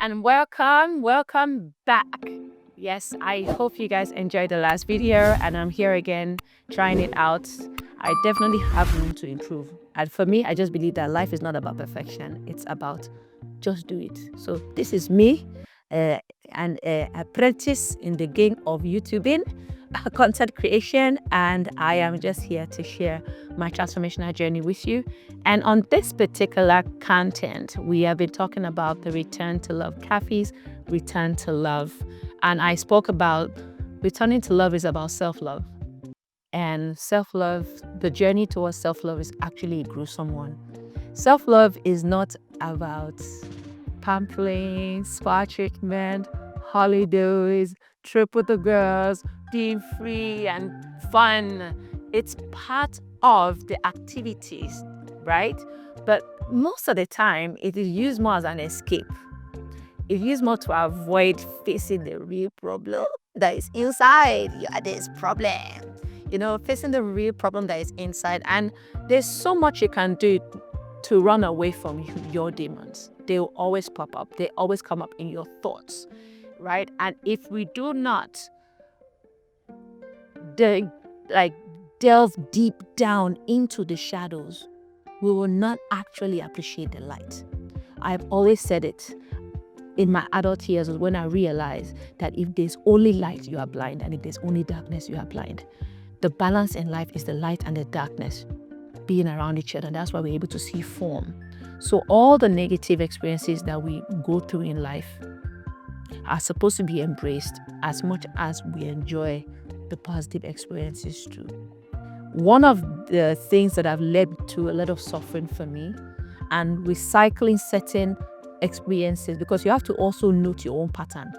and welcome back. Yes, I hope you guys enjoyed the last video and I'm here again trying it out. I definitely have room to improve. And for me, I just believe that life is not about perfection. It's about just do it. So this is me, an apprentice in the game of YouTubing, content creation, and I am just here to share my transformational journey with you. And on this particular content, we have been talking about the return to love, Kaffy's return to love. And I spoke about returning to love is about self-love. And self-love, the journey towards self-love is actually a gruesome one. Self-love is not about pampering, spa treatment, holidays, trip with the girls, being free and fun. It's part of the activities, right? But most of the time, it is used more as an escape. It's used more to avoid facing the real problem that is inside. You are this problem. Facing the real problem that is inside. And there's so much you can do to run away from your demons. They will always pop up. They always come up in your thoughts, right? And if we do not delve deep down into the shadows, we will not actually appreciate the light. I've always said it in my adult years when I realized that if there's only light, you are blind, and if there's only darkness, you are blind. The balance in life is the light and the darkness being around each other, and that's why we're able to see form. So all the negative experiences that we go through in life are supposed to be embraced as much as we enjoy the positive experiences too. One of the things that have led to a lot of suffering for me and recycling certain experiences, because you have to also note your own pattern.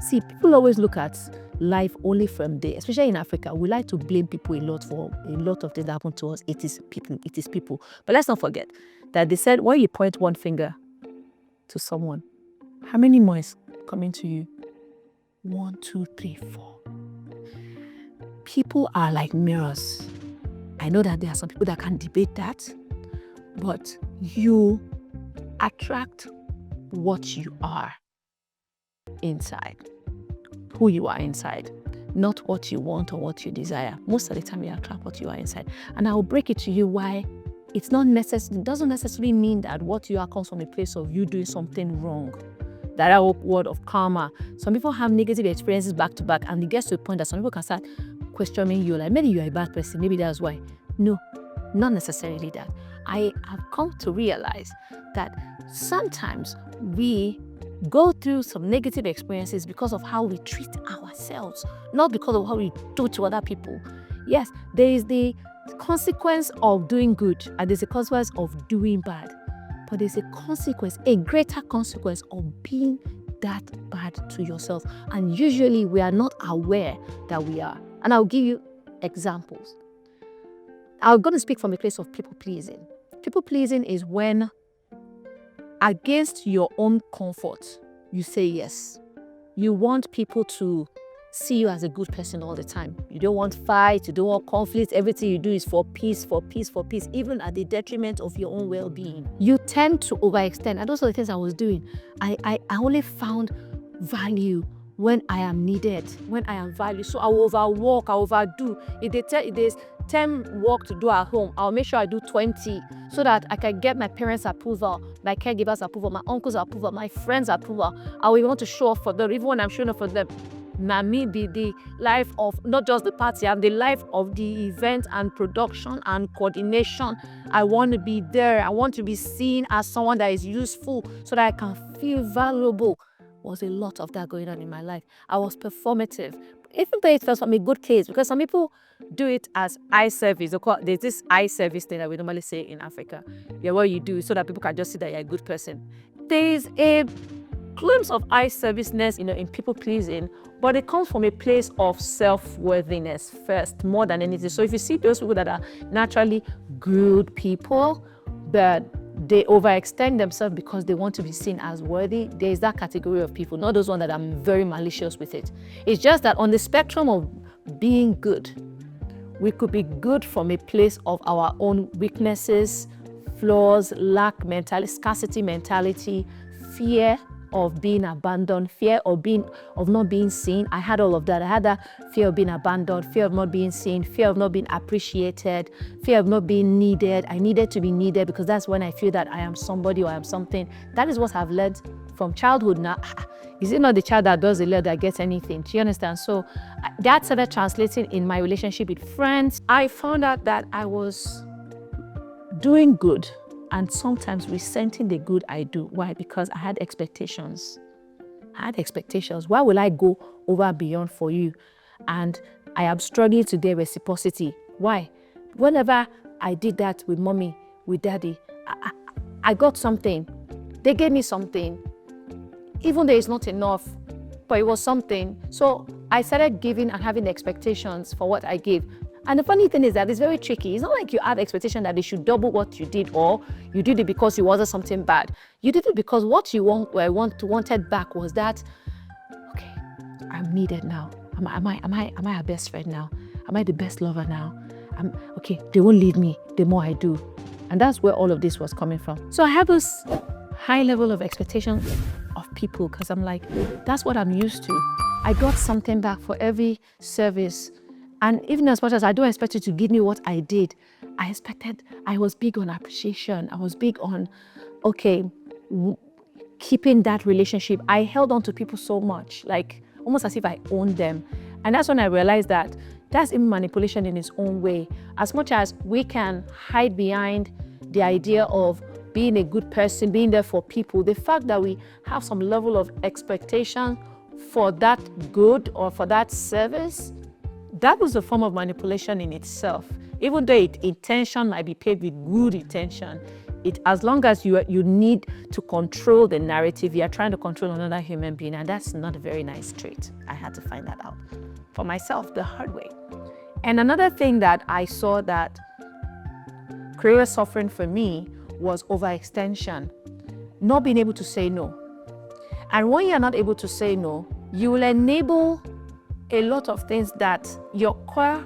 See, people always look at life only from there, especially in Africa. We like to blame people a lot for a lot of things that happen to us. It is people. But let's not forget that they said when you point one finger to someone, how many more is coming to you? 1, 2, 3, 4. People are like mirrors. I know that there are some people that can debate that, but you attract what you are inside, who you are inside, not what you want or what you desire. Most of the time you attract what you are inside. And I will break it to you why it doesn't necessarily mean that what you are comes from a place of you doing something wrong. That word of karma. Some people have negative experiences back to back, and it gets to a point that some people can start questioning you, like maybe you're a bad person, maybe that's why. No, not necessarily that. I have come to realize that sometimes we go through some negative experiences because of how we treat ourselves, not because of how we do to other people. Yes, there is the consequence of doing good and there's a consequence of doing bad. But there's a consequence, a greater consequence of being that bad to yourself. And usually we are not aware that we are. And I'll give you examples. I'm going to speak from a place of people pleasing. People pleasing is when, against your own comfort, you say yes. You want people to see you as a good person all the time. You don't want fight, you don't want conflict. Everything you do is for peace, even at the detriment of your own well-being. You tend to overextend. And those are the things I was doing. I only found value when I am needed, when I am valued. So I will overwork, I overdo. If there's 10 work to do at home, I'll make sure I do 20 so that I can get my parents' approval, my caregivers' approval, my uncle's approval, my friends' approval. I will want to show off for them, even when I'm showing off for them. Now me be the life of not just the party, I'm the life of the event and production and coordination. I want to be there. I want to be seen as someone that is useful so that I can feel valuable. Was a lot of that going on in my life. I was performative, even though it felt from a good place, because some people do it as eye service. There's this eye service thing that we normally say in Africa. Yeah, what you do so that people can just see that you're a good person. There's a glimpse of eye serviceness, in people pleasing, but it comes from a place of self-worthiness first, more than anything. So if you see those people that are naturally good people, that they overextend themselves because they want to be seen as worthy, there is that category of people, not those ones that are very malicious with it. It's just that on the spectrum of being good, we could be good from a place of our own weaknesses, flaws, lack mentality, scarcity mentality, fear, of being abandoned, fear of not being seen. I had all of that. I had that fear of being abandoned, fear of not being seen, fear of not being appreciated, fear of not being needed. I needed to be needed because that's when I feel that I am somebody or I am something. That is what I've learned from childhood now. Is it not the child that does a lot that gets anything? Do you understand? So that started translating in my relationship with friends. I found out that I was doing good and sometimes resenting the good I do. Why? Because I had expectations. Why will I go over and beyond for you? And I am struggling to get reciprocity. Why? Whenever I did that with mommy, with daddy, I got something. They gave me something. Even though it's not enough, but it was something. So I started giving and having expectations for what I gave. And the funny thing is that it's very tricky. It's not like you have expectation that they should double what you did, or you did it because it wasn't something bad. You did it because what you wanted back was that, okay, I'm needed now. Am I her best friend now? Am I the best lover now? Okay, they won't leave me the more I do. And that's where all of this was coming from. So I have this high level of expectation of people because I'm like, that's what I'm used to. I got something back for every service. And even as much as I don't expect you to give me what I did, I was big on appreciation. I was big on, okay, keeping that relationship. I held on to people so much, like almost as if I owned them. And that's when I realized that that's even manipulation in its own way. As much as we can hide behind the idea of being a good person, being there for people, the fact that we have some level of expectation for that good or for that service, that was a form of manipulation in itself. Even though intention might be paid with good intention, as long as you need to control the narrative, you are trying to control another human being, and that's not a very nice trait. I had to find that out for myself the hard way. And another thing that I saw that created suffering for me was overextension, not being able to say no. And when you're not able to say no, you will enable a lot of things that your core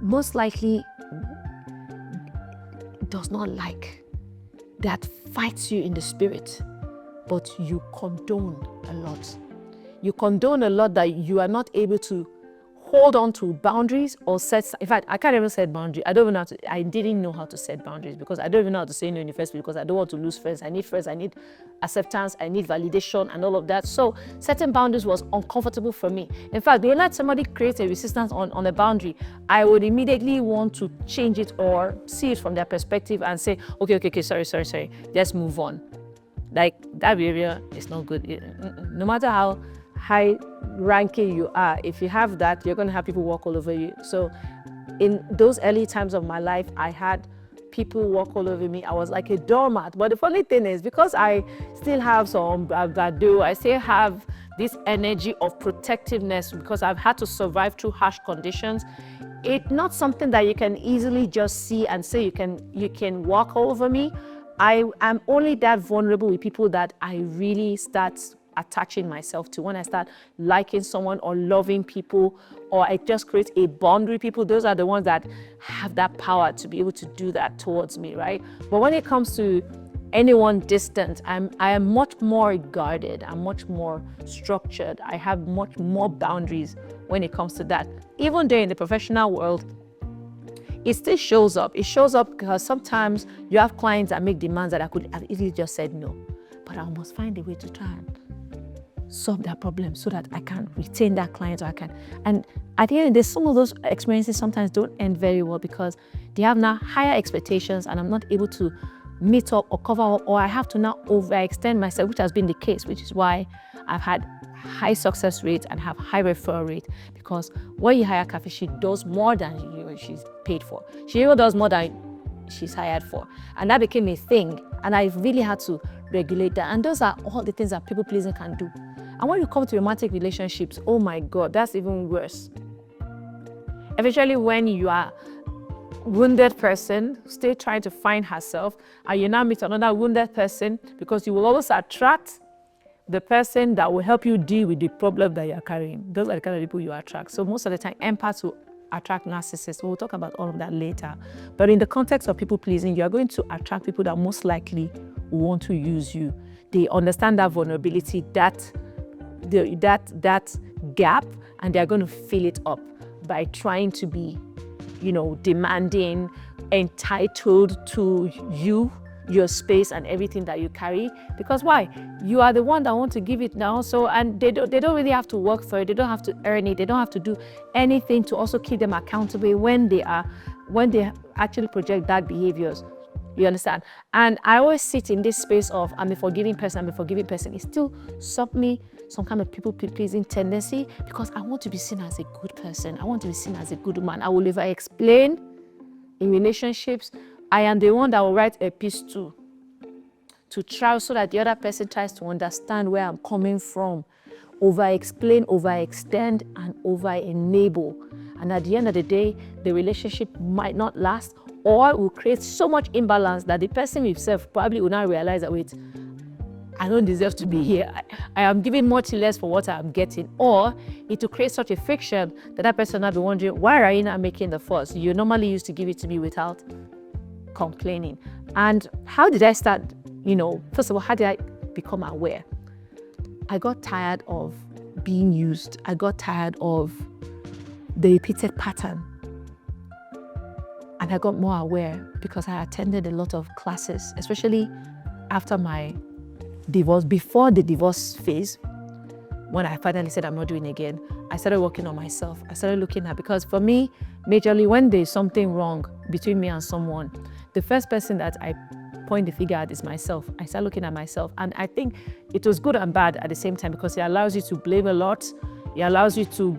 most likely does not like, that fights you in the spirit, but you condone a lot. You condone a lot that you are not able to hold on to boundaries or set. In fact, I can't even set boundaries. I didn't know how to set boundaries because I don't even know how to say no in the first place, because I don't want to lose friends. I need acceptance, I need validation and all of that. So setting boundaries was uncomfortable for me. In fact, when let somebody create a resistance on a boundary, I would immediately want to change it or see it from their perspective and say, okay, sorry, let's move on. Like, that behavior is not good. No matter how high ranking you are, if you have that, you're going to have people walk all over you. So in those early times of my life, I had people walk all over me. I was like a doormat. But the funny thing is, because I still have some I still have this energy of protectiveness because I've had to survive through harsh conditions. It's not something that you can easily just see and say you can walk all over me. I am only that vulnerable with people that I really start attaching myself to. When I start liking someone or loving people, or I just create a bond with people, those are the ones that have that power to be able to do that towards me, right? But when it comes to anyone distant, I am much more guarded. I'm much more structured. I have much more boundaries when it comes to that. Even though in the professional world, it still shows up. It shows up because sometimes you have clients that make demands that I could have easily just said no. But I must find a way to try and solve that problem so that I can retain that client, or I can. And at the end of the day, some of those experiences sometimes don't end very well because they have now higher expectations and I'm not able to meet up or cover up, or I have to now overextend myself, which has been the case, which is why I've had high success rates and have high referral rate, because when you hire Kaffy, she does more than she's paid for. She even does more than she's hired for. And that became a thing. And I really had to regulate that. And those are all the things that people pleasing can do. And when you come to romantic relationships, oh my God, that's even worse. Eventually, when you are wounded person, still trying to find herself, and you now meet another wounded person, because you will always attract the person that will help you deal with the problem that you're carrying. Those are the kind of people you attract. So most of the time, empaths will attract narcissists. We'll talk about all of that later. But in the context of people pleasing, you're going to attract people that most likely will want to use you. they understand that vulnerability, that gap, and they're going to fill it up by trying to be, demanding, entitled to you, your space, and everything that you carry. Because why? You are the one that want to give it now. So, and they don't really have to work for it. They don't have to earn it. They don't have to do anything to also keep them accountable when they actually project that behaviors. You understand? And I always sit in this space of, I'm a forgiving person. It still me some kind of people-pleasing tendency, because I want to be seen as a good person. I want to be seen as a good woman. I will over explain in relationships. I am the one that will write a piece to try, so that the other person tries to understand where I'm coming from. Over-explain, over-extend, and over-enable. And at the end of the day, the relationship might not last, or will create so much imbalance that the person himself probably will not realize that, wait, I don't deserve to be here. I am giving much less for what I'm getting. Or it will create such a friction that person will be wondering, why are you not making the fuss? You normally used to give it to me without complaining. And how did I start? First of all, how did I become aware? I got tired of being used. I got tired of the repeated pattern. And I got more aware because I attended a lot of classes, especially after my divorce, before the divorce phase. When I finally said I'm not doing it again, I started working on myself. I started looking at, because for me, majorly when there's something wrong between me and someone, the first person that I point the finger at is myself. I start looking at myself, and I think it was good and bad at the same time, because it allows you to blame a lot. It allows you to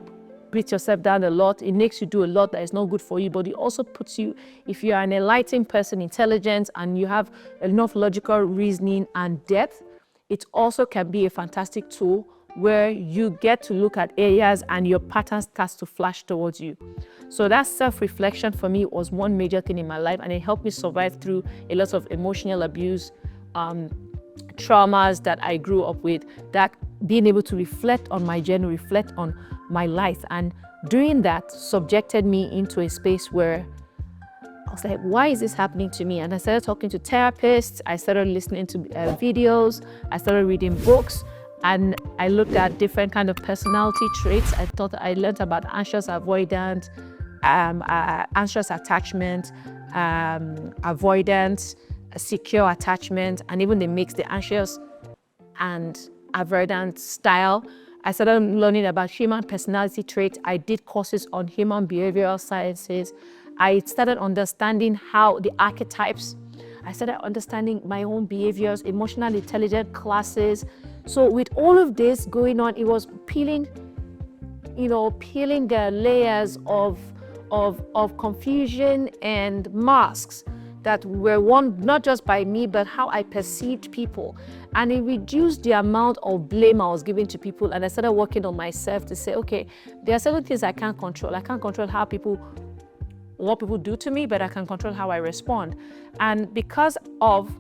beat yourself down a lot. It makes you do a lot that is not good for you, but it also puts you, if you are an enlightened person, intelligent, and you have enough logical reasoning and depth, it also can be a fantastic tool where you get to look at areas and your pattern starts to flash towards you. So that self-reflection for me was one major thing in my life, and it helped me survive through a lot of emotional abuse, traumas that I grew up with, that being able to reflect on my journey, reflect on my life. And doing that subjected me into a space where I was like, why is this happening to me? And I started talking to therapists. I started listening to videos. I started reading books. And I looked at different kind of personality traits. I learned about anxious avoidant, anxious attachment, avoidance, secure attachment, and even the mix, the anxious and avoidant style. I started learning about human personality traits. I did courses on human behavioral sciences. I started understanding how the archetypes. I started understanding my own behaviors, emotional intelligence classes. So with all of this going on, it was peeling the layers of confusion and masks that were worn not just by me, but how I perceived people. And it reduced the amount of blame I was giving to people. And I started working on myself to say, okay, there are certain things I can't control. I can't control what people do to me, but I can control how I respond. And because of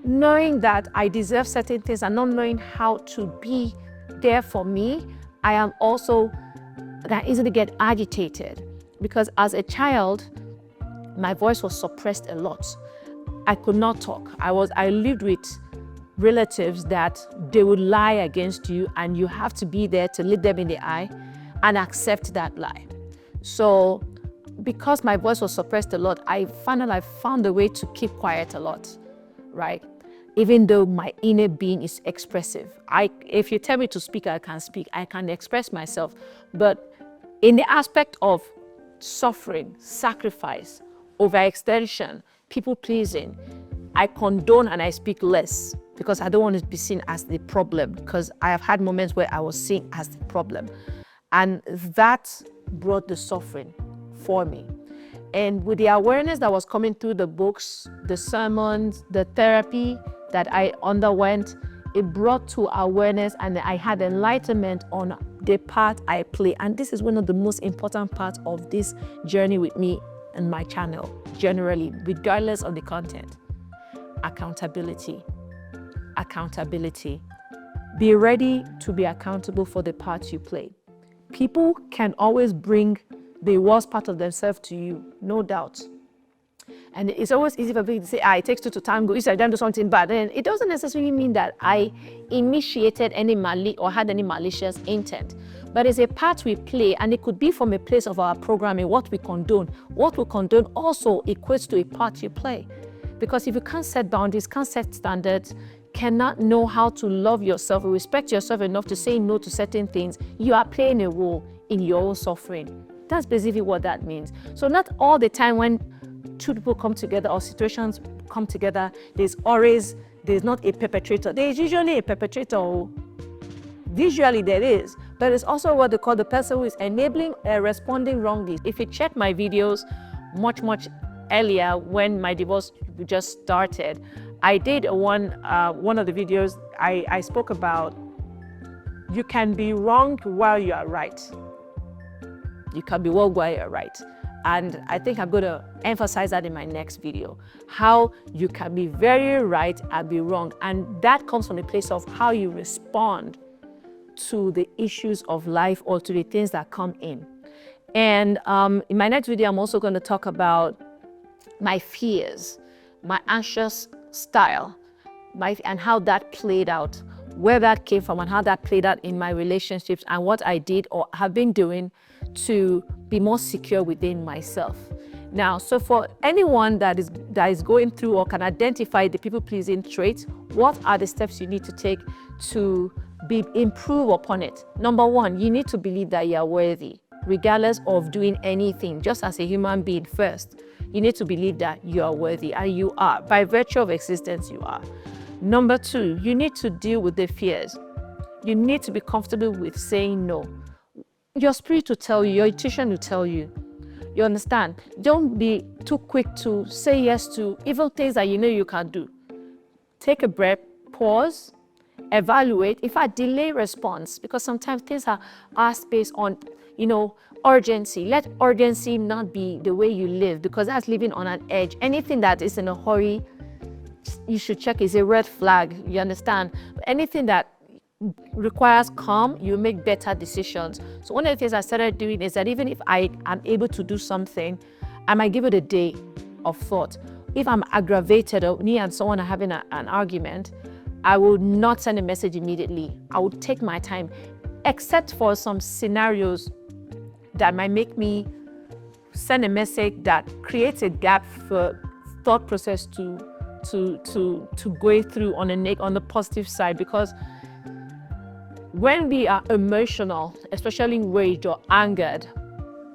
knowing that I deserve certain things and not knowing how to be there for me, I am also that easily get agitated, because as a child, my voice was suppressed a lot. I could not talk. I lived with relatives that they would lie against you, and you have to be there to look them in the eye and accept that lie. So because my voice was suppressed a lot, I found a way to keep quiet a lot, right? Even though my inner being is expressive. If you tell me to speak, I can speak. I can express myself. But in the aspect of suffering, sacrifice, overextension, people pleasing, I condone and I speak less, because I don't want to be seen as the problem, because I have had moments where I was seen as the problem. And that brought the suffering for me. And with the awareness that was coming through the books, the sermons, the therapy that I underwent, it brought to awareness, and I had enlightenment on the part I play. And this is one of the most important parts of this journey with me and my channel, generally, regardless of the content. Accountability. Accountability. Be ready to be accountable for the part you play. People can always bring the worst part of themselves to you, no doubt. And it's always easy for people to say, it takes two to tango, if I don't do something bad. And it doesn't necessarily mean that I initiated any or had any malicious intent. But it's a part we play, and it could be from a place of our programming, what we condone. What we condone also equates to a part you play. Because if you can't set boundaries, can't set standards, cannot know how to love yourself or respect yourself enough to say no to certain things, you are playing a role in your own suffering. That's basically what that means. So not all the time when two people come together or situations come together, there's not a perpetrator. There's usually a perpetrator. Visually there is, but it's also what they call the person who is enabling responding wrongly. If you check my videos much earlier when my divorce just started, I did one of the videos, I spoke about you can be wrong while you are right. You can be wrong while you're right. And I think I'm going to emphasize that in my next video, how you can be very right and be wrong. And that comes from a place of how you respond to the issues of life or to the things that come in. And in my next video, I'm also going to talk about my fears, my anxious style, and how that played out, where that came from and how that played out in my relationships and what I did or have been doing to be more secure within myself. Now, so for anyone that is going through or can identify the people-pleasing trait, what are the steps you need to take to improve upon it? Number one, you need to believe that you are worthy, regardless of doing anything, just as a human being first. You need to believe that you are worthy, and you are. By virtue of existence, you are. Number two, you need to deal with the fears. You need to be comfortable with saying no. Your spirit will tell you, your intuition will tell you. You understand? Don't be too quick to say yes to even things that you know you can do. Take a breath, pause, evaluate. In fact, delay response, because sometimes things are asked based on, urgency. Let urgency not be the way you live, because that's living on an edge. Anything that is in a hurry, you should check is a red flag. You understand? Anything that requires calm, you make better decisions. So one of the things I started doing is that even if I am able to do something, I might give it a day of thought. If I'm aggravated or me and someone are having an argument, I will not send a message immediately. I will take my time, except for some scenarios that might make me send a message that creates a gap for thought process to go through on the positive side. Because when we are emotional, especially enraged or angered,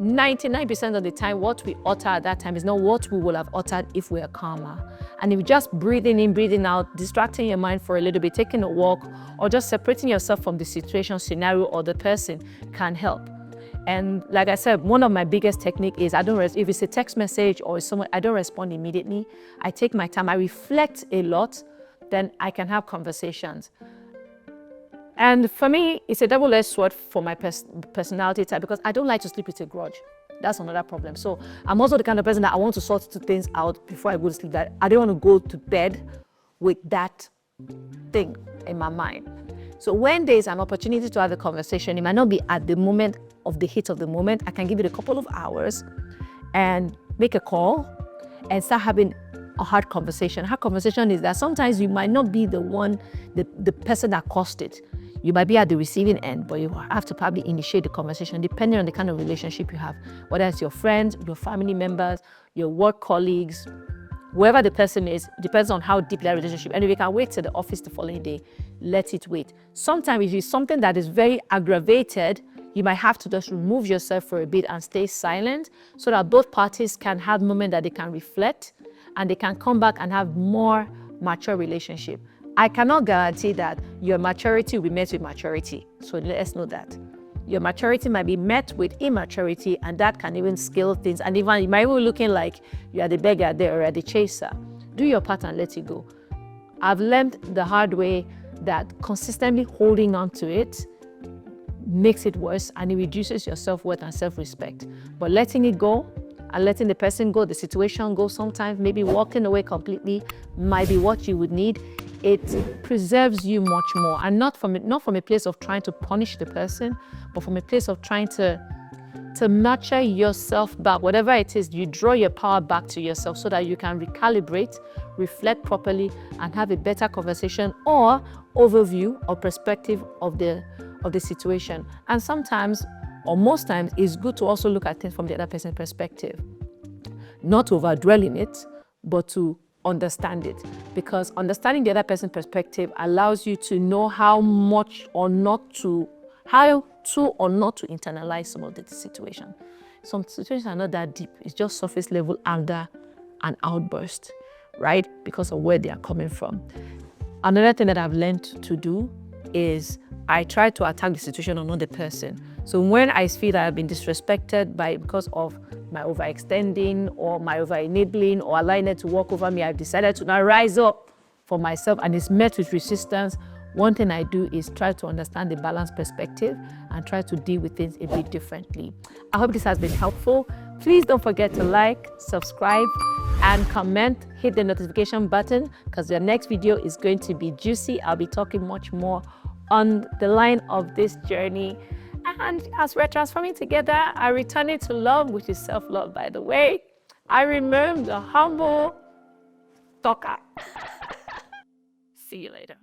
99% of the time, what we utter at that time is not what we would have uttered if we are calmer. And if you're just breathing in, breathing out, distracting your mind for a little bit, taking a walk, or just separating yourself from the situation, scenario, or the person can help. And like I said, one of my biggest technique is if it's a text message or someone, I don't respond immediately. I take my time, I reflect a lot, then I can have conversations. And for me, it's a double-edged sword for my personality type, because I don't like to sleep with a grudge. That's another problem. So I'm also the kind of person that I want to sort things out before I go to sleep, that I don't want to go to bed with that thing in my mind. So when there's an opportunity to have a conversation, it might not be at the moment of the heat of the moment. I can give it a couple of hours and make a call and start having a hard conversation. Hard conversation is that sometimes you might not be the person that caused it. You might be at the receiving end, but you have to probably initiate the conversation depending on the kind of relationship you have, whether it's your friends, your family members, your work colleagues, whoever the person is, depends on how deep that relationship. And if you can wait till the office the following day, let it wait. Sometimes if it's something that is very aggravated, you might have to just remove yourself for a bit and stay silent so that both parties can have a moment that they can reflect and they can come back and have more mature relationship. I cannot guarantee that your maturity will be met with maturity. So let's know that. Your maturity might be met with immaturity, and that can even scale things. And even you might be looking like you are the beggar there or the chaser. Do your part and let it go. I've learned the hard way that consistently holding on to it makes it worse, and it reduces your self-worth and self-respect. But letting it go and letting the person go, the situation go, sometimes maybe walking away completely might be what you would need. It preserves you much more, and not from a place of trying to punish the person, but from a place of trying to to nurture yourself back. Whatever it is, you draw your power back to yourself so that you can recalibrate, reflect properly, and have a better conversation or overview or perspective of the situation. And sometimes, or most times, it's good to also look at things from the other person's perspective. Not to overdwell in it, but to understand it. Because understanding the other person's perspective allows you to know how to or not to internalize some of the situation. Some situations are not that deep. It's just surface level anger and outburst, right? Because of where they are coming from. Another thing that I've learned to do is I try to attack the situation or not the person. So when I feel that I've been disrespected because of my overextending or my over-enabling or allowing it to walk over me, I've decided to now rise up for myself and it's met with resistance. One thing I do is try to understand the balanced perspective and try to deal with things a bit differently. I hope this has been helpful. Please don't forget to like, subscribe, and comment. Hit the notification button because the next video is going to be juicy. I'll be talking much more on the line of this journey. And as we're transforming together, I return it to love, which is self-love, by the way. I remain the humble talker. See you later.